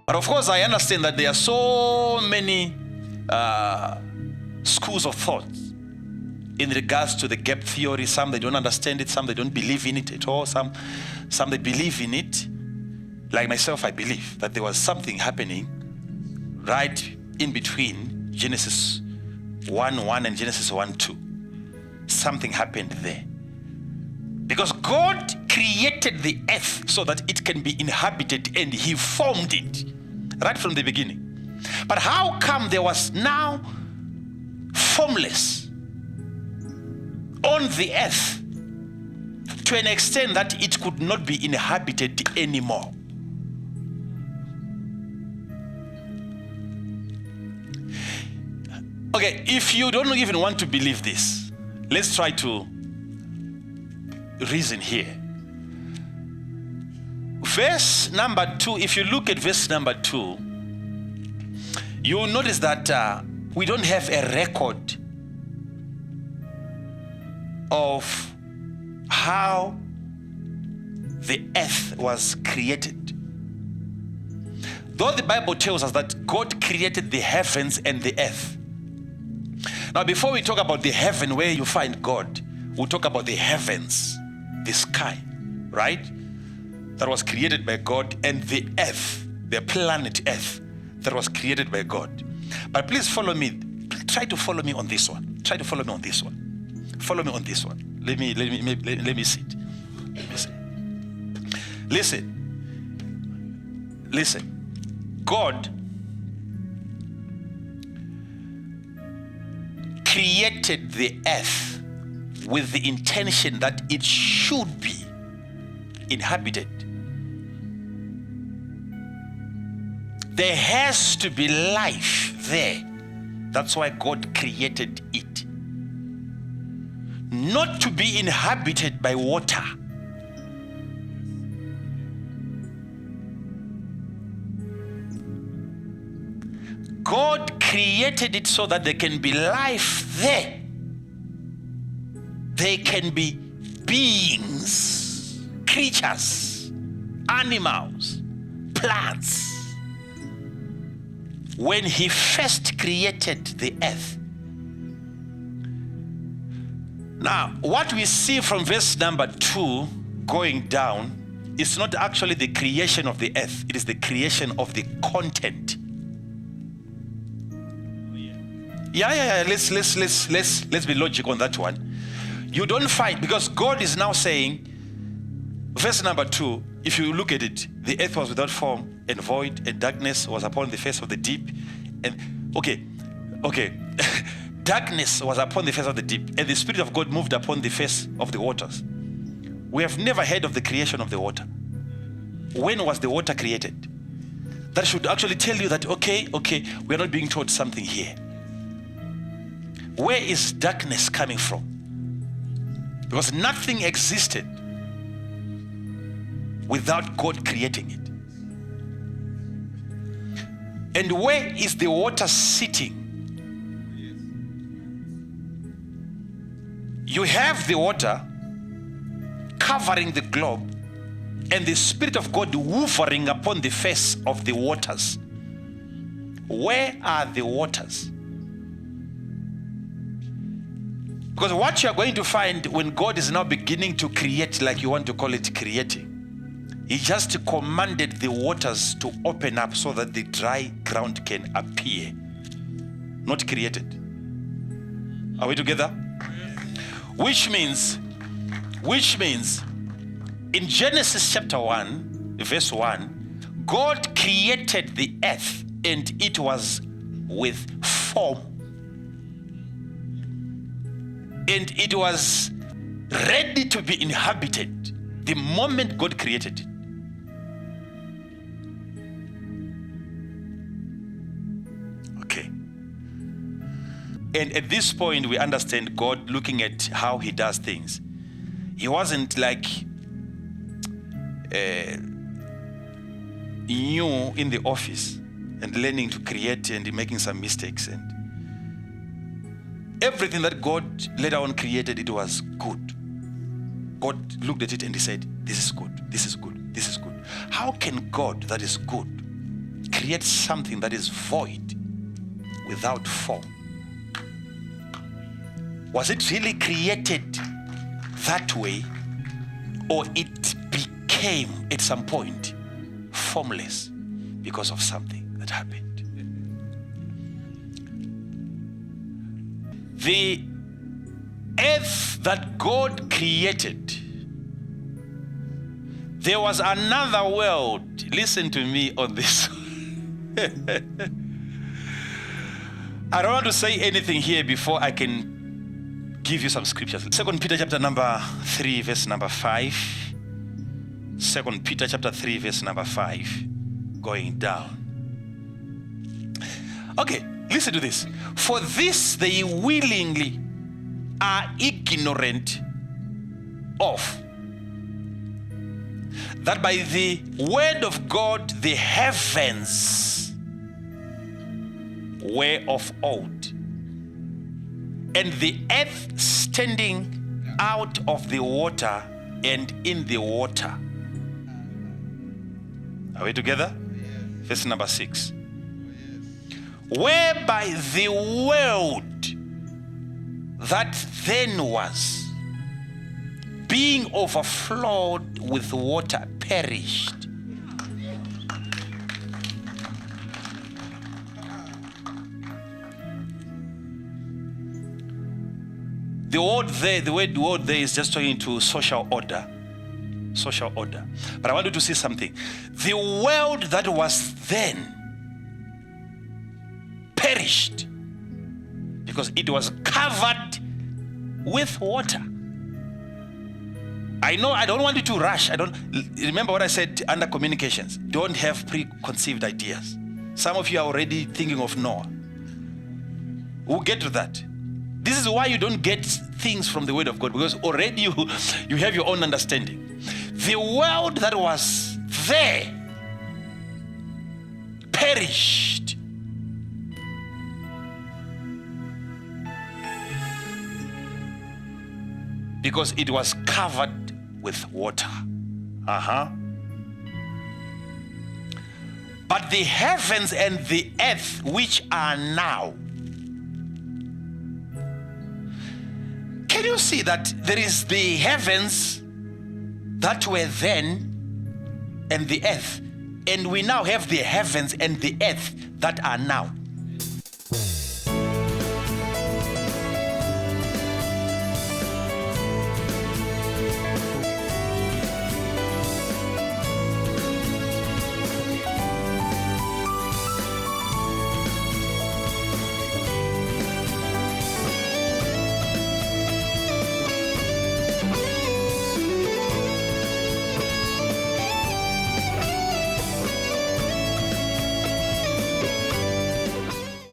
But of course, I understand that there are so many schools of thought in regards to the gap theory. Some they don't understand it, some they don't believe in it at all, some they believe in it. Like myself, I believe that there was something happening right in between Genesis 1:1 and Genesis 1:2. Something happened there. Because God created the earth so that it can be inhabited, and He formed it right from the beginning. But how come there was now formless on the earth to an extent that it could not be inhabited anymore? Okay, if you don't even want to believe this, let's try to reason here. Verse number 2, if you look at verse number 2, you will notice that we don't have a record of how the earth was created. Though the Bible tells us that God created the heavens and the earth. Now, before we talk about the heaven where you find God, we'll talk about the heavens, the sky, right? That was created by God, and the earth, the planet Earth, that was created by God. But please follow me. Try to follow me on this one. Try to follow me on this one. Follow me on this one. Let me sit. Let me see. Listen. God created the earth with the intention that it should be inhabited. There has to be life there. That's why God created it. Not to be inhabited by water. God created it so that there can be life there. There can be beings, creatures, animals, plants. When He first created the earth. Now, what we see from verse number 2 going down is not actually the creation of the earth. It is the creation of the content. Yeah. Let's be logical on that one. You don't find, because God is now saying, verse number 2, if you look at it, the earth was without form and void, and darkness was upon the face of the deep. And okay. Darkness was upon the face of the deep, and the Spirit of God moved upon the face of the waters. We have never heard of the creation of the water. When was the water created? That should actually tell you that, okay, we are not being taught something here. Where is darkness coming from? Because nothing existed without God creating it. And where is the water sitting? You have the water covering the globe, and the Spirit of God hovering upon the face of the waters. Where are the waters? Because what you are going to find when God is now beginning to create, like you want to call it creating, He just commanded the waters to open up so that the dry ground can appear. Not created. Are we together? Which means in Genesis chapter 1, verse 1, God created the earth and it was with form. And it was ready to be inhabited the moment God created it. Okay. And at this point, we understand God looking at how He does things. He wasn't like new in the office and learning to create and making some mistakes. And everything that God later on created, it was good. God looked at it and He said, this is good, this is good, this is good. How can God that is good create something that is void, without form? Was it really created that way, or it became at some point formless because of something that happened? The earth that God created, there was another world. Listen to me on this. I don't want to say anything here before I can give you some scriptures. 2 Peter chapter number 3, verse number 5. 2 Peter chapter 3, verse number 5. Going down. Okay, listen to this. For this they willingly are ignorant of, that by the word of God the heavens were of old, and the earth standing out of the water and in the water. Are we together? Verse number 6. Whereby the world that then was, being overflowed with water, perished. The word word there is just talking to social order. Social order. But I want you to see something. The world that was then perished because it was covered with water. I know I don't want you to rush. Remember what I said under communications. Don't have preconceived ideas. Some of you are already thinking of Noah. We'll get to that. This is why you don't get things from the word of God, because already you have your own understanding. The world that was there perished. Because it was covered with water. But the heavens and the earth which are now. Can you see that there is the heavens that were then and the earth, and we now have the heavens and the earth that are now?